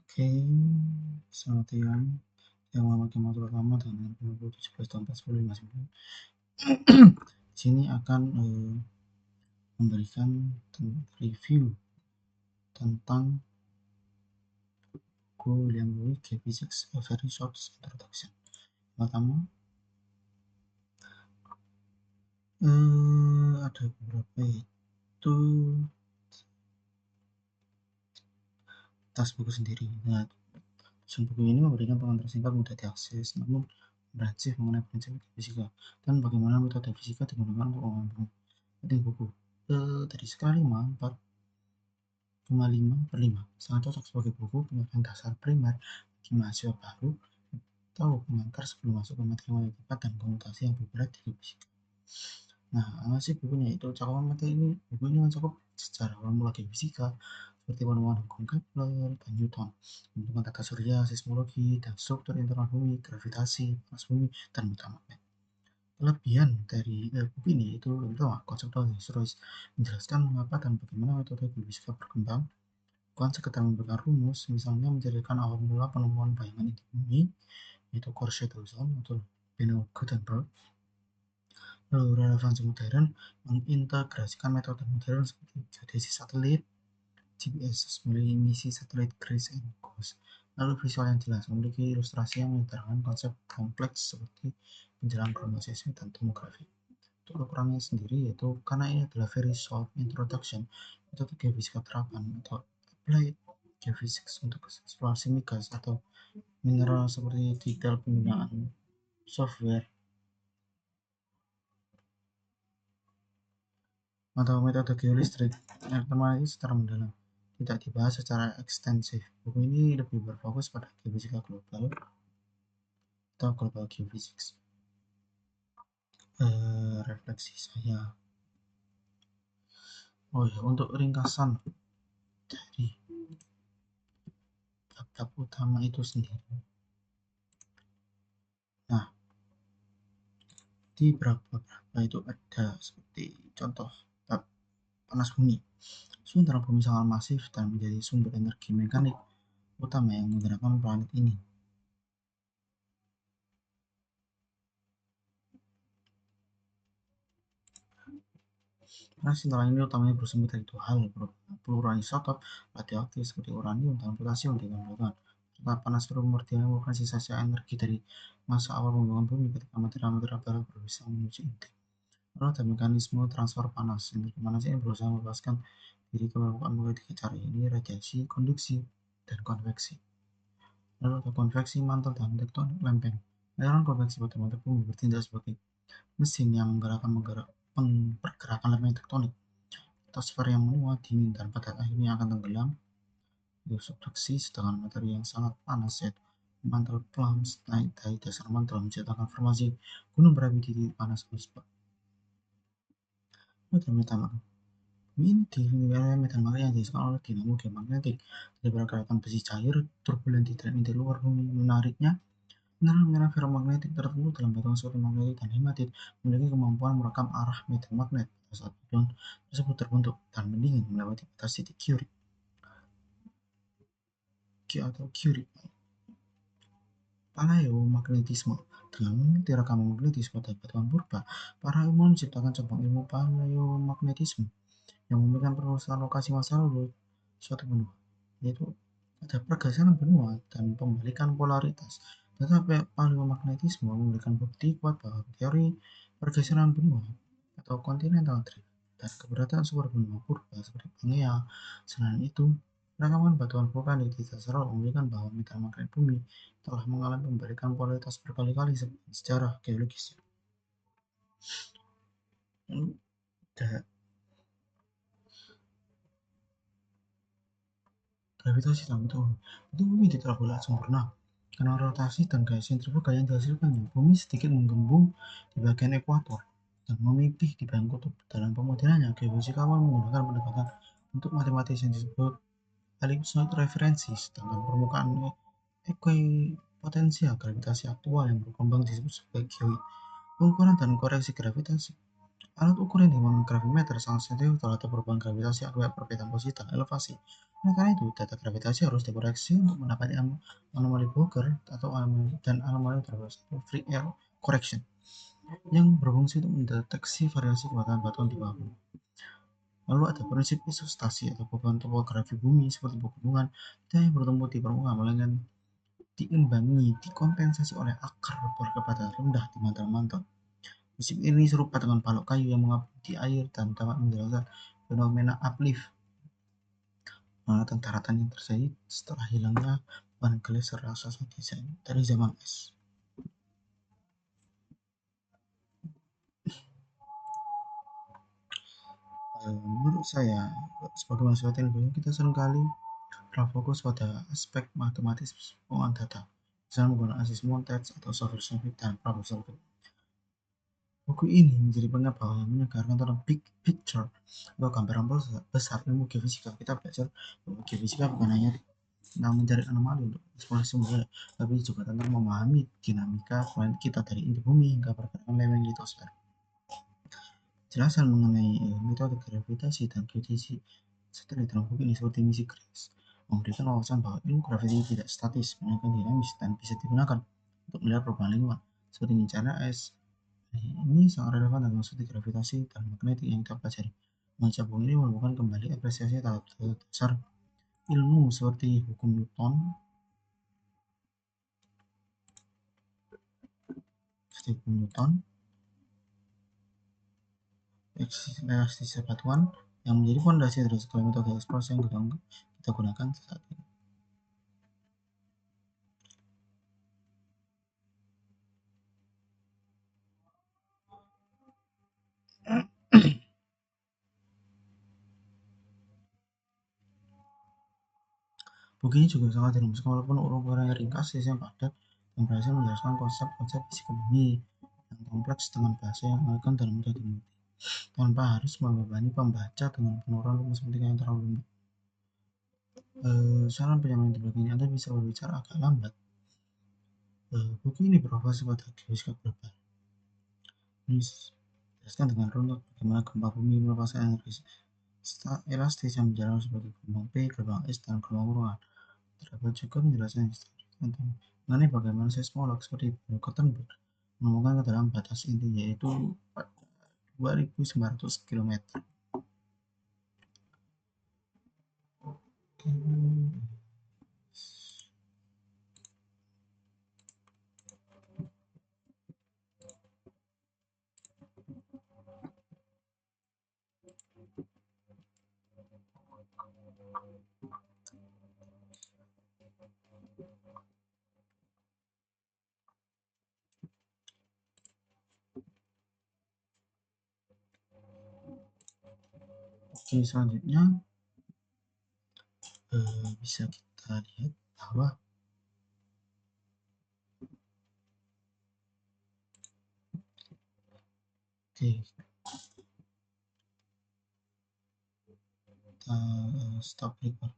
Oke, selamat siang. Yang memakai motor pertama dengan 2017 tahun 45 Di sini akan memberikan review tentang buku William Louis K-Physics A Very Short Introduction. Pertama, ada beberapa itu tas buku sendiri. Nah, buku ini memberikan pengantar singkat mudah diakses, namun komprehensif mengenai prinsip fisika dan bagaimana metode fisika digunakan untuk memahami penting buku. Dari skala 5, 4,5/5 sangat cocok sebagai buku pengertian dasar primer bagi mahasiswa baru atau pengantar sebelum masuk ke materi matematika dan komutasi yang lebih berat di fisika. Nah, apa sih bukunya? Itu cakupan materi ini, bukunya mencakup secara formula fisika seperti penemuan hukum Kepler dan Newton, pembentukan tata surya, seismologi, dan struktur internal bumi, gravitasi, panas bumi, dan medan magnet. Kelebihan dari buku ini itu pertama, konseptual historis menjelaskan mengapa dan bagaimana metode geofisika berkembang, bukan sekedar memberikan rumus, misalnya menjadikan awal mula penemuan bayangan inti bumi, yaitu Core-Shuttle atau Beno Gutenberg. Lalu relevansi modern mengintegrasikan metode modern seperti geodesi satelit, GPS melalui misi satelit GRACE and GOES. Lalu visual yang jelas memiliki ilustrasi yang menyederhanakan konsep kompleks seperti penjelasan kromoseismik dan tomografi. Untuk kekurangannya sendiri yaitu karena ini adalah very short introduction, metode geofisika terapan atau applied geophysics untuk eksplorasi migas atau mineral seperti detail penggunaan software atau metode geolistrik elektromagnetik secara mendalam tidak dibahas secara ekstensif. Buku ini lebih berfokus pada geofisika global atau global geophysics. Refleksi saya. Oh ya, untuk ringkasan dari bab utama itu sendiri. Nah, di beberapa itu ada seperti contoh bab panas bumi. Suhu internal bumi sangat masif dan menjadi sumber energi mekanik utama yang menggerakkan planet ini. Panas internal ini utamanya bersumber dari dua hal, peluruhan isotop radioaktif seperti uranium dan potasium di kandungan. Serta panas primordial merupakan sisa-sisa energi dari masa awal pembentukan bumi ketika material-material baru berusaha menuju inti. Lalu ada mekanisme transfer panas. Energi panas ini berusaha melepaskan diri ke permukaan melalui tiga cara, ini radiasi, konduksi, dan konveksi. Lalu ada konveksi mantel dan tektonik lempeng. Aliran konveksi pada mantel bumi bertindak sebagai mesin yang menggerakkan pergerakan lempeng tektonik. Atmosfer yang menua, dingin, dan pada akhirnya akan tenggelam. Subduksi, sedangkan materi yang sangat panas yaitu mantel plums naik dari dasar mantel menciptakan formasi gunung berapi di titik panas tersebut. Medan ini dinilai medan magnet yang dihasilkan oleh dinamo geomagnetik dari pergerakan besi cair turbulen di luar bumi. Menariknya, mineral ferromagnetik tertentu dalam batuan seperti magnetit dan hematit memiliki kemampuan merekam arah medan magnet pada saat batuan tersebut terbentuk dan mendingin melewati batas titik Curie atau Curie. Paleomagnetisme. Dengan meneliti rekaman magnetis pada batuan purba, para ilmuwan menciptakan cabang ilmu paleomagnetisme yang memberikan penelusuran lokasi masa lalu suatu benua, yaitu ada pergeseran benua dan pembalikan polaritas. Tetapi paleomagnetisme memberikan bukti kuat bahwa teori pergeseran benua atau continental drift dan keberadaan sumber benua purba seperti Pangea. Selain itu, rekaman batuan vulkanik di dasar laut membuktikan bahwa medan magnet bumi telah mengalami pembalikan polaritas berkali-kali sejarah geologisnya. Gravitasi dalam bentuk bumi tidak bergerak sempurna karena rotasi dan gaya sentrifuga yang dihasilkannya. Bumi sedikit menggembung di bagian ekuator dan memipih di bagian kutub. Dalam pemodelannya, geofisikawan menggunakan pendekatan untuk matematis yang disebut ellipsoid referensi, sedangkan permukaan ekuipotensial gravitasi aktual yang berkembang disebut sebagai geoid. Pengukuran dan koreksi gravitasi Alat ukur yang dimenggunakan gravimeter sangat sensitif terhadap perubahan gravitasi akibat perbedaan posisi dan elevasi. Oleh karena itu, data gravitasi harus dikoreksi untuk mendapati anomali Boger atau anomali ultraviolet free air correction yang berfungsi untuk mendeteksi variasi kekuatan batuan di bawah bumi. Lalu ada prinsip isostasi atau beban topografi bumi seperti pegunungan tidak yang bertumbuh di permukaan, melainkan diimbangi, dikompensasi oleh akar berkepadatan rendah di mantel-mantel. Prinsip ini serupa dengan balok kayu yang mengapung di air dan dapat menjelaskan fenomena uplift, daratan yang terjadi setelah hilangnya beban gletser raksasa dari zaman es. Menurut saya, sebagai mahasiswa teknik kita seringkali fokus pada aspek matematis pengolahan data, misalnya menggunakan sistem montage atau software scientific dan problem solving. Buku ini menjadi pengetahuan yang menyegarkan tentang big picture atau gambaran besar ilmu geofisika. Kita belajar bahwa geofisika bukan hanya tentang mencari anomali untuk eksplorasi sumber, tapi juga tentang memahami dinamika planet kita dari inti bumi hingga pergerakan lempeng litosfer. Jelasan mengenai metode gravitasi dan geodesi setelah dalam buku ini seperti misi GRACE memberikan wawasan bahwa ilmu gravitasi tidak statis, melainkan dinamis dan bisa digunakan untuk melihat perubahan lingkungan seperti bencana es. Ini sangat relevan dengan studi gravitasi dan magnetik yang kita pelajari. Membaca buku ini menemukan kembali apresiasi terhadap dasar ilmu seperti hukum Newton, elastisitas batuan yang menjadi fondasi dari segala metode eksplorasi yang kita gunakan saat ini. Buku ini juga sangat dirumuskan walaupun urut-urutannya ringkas, isinya padat, dan berhasil menjelaskan konsep-konsep fisika bumi yang kompleks dengan bahasa yang elegan dan mudah dimengerti, tanpa harus membebani pembaca dengan penurunan rumus penting yang terlalu rumit. Saran penyampaian di belakang ini Anda bisa berbicara agak lambat. Buku ini berfokus pada geofisika global. Ini dijelaskan dengan runut bagaimana gempa bumi melepaskan energi elastis yang menjalar seperti gelombang P, gelombang S, dan gelombang ruangan. Terdapat juga penjelasan historis tentang mengenai bagaimana seismolog seperti Bruno Gutenberg menemukan ke dalam batas inti yaitu 2.900 km. Oke, selanjutnya bisa kita lihat bahwa oke, kita stop record.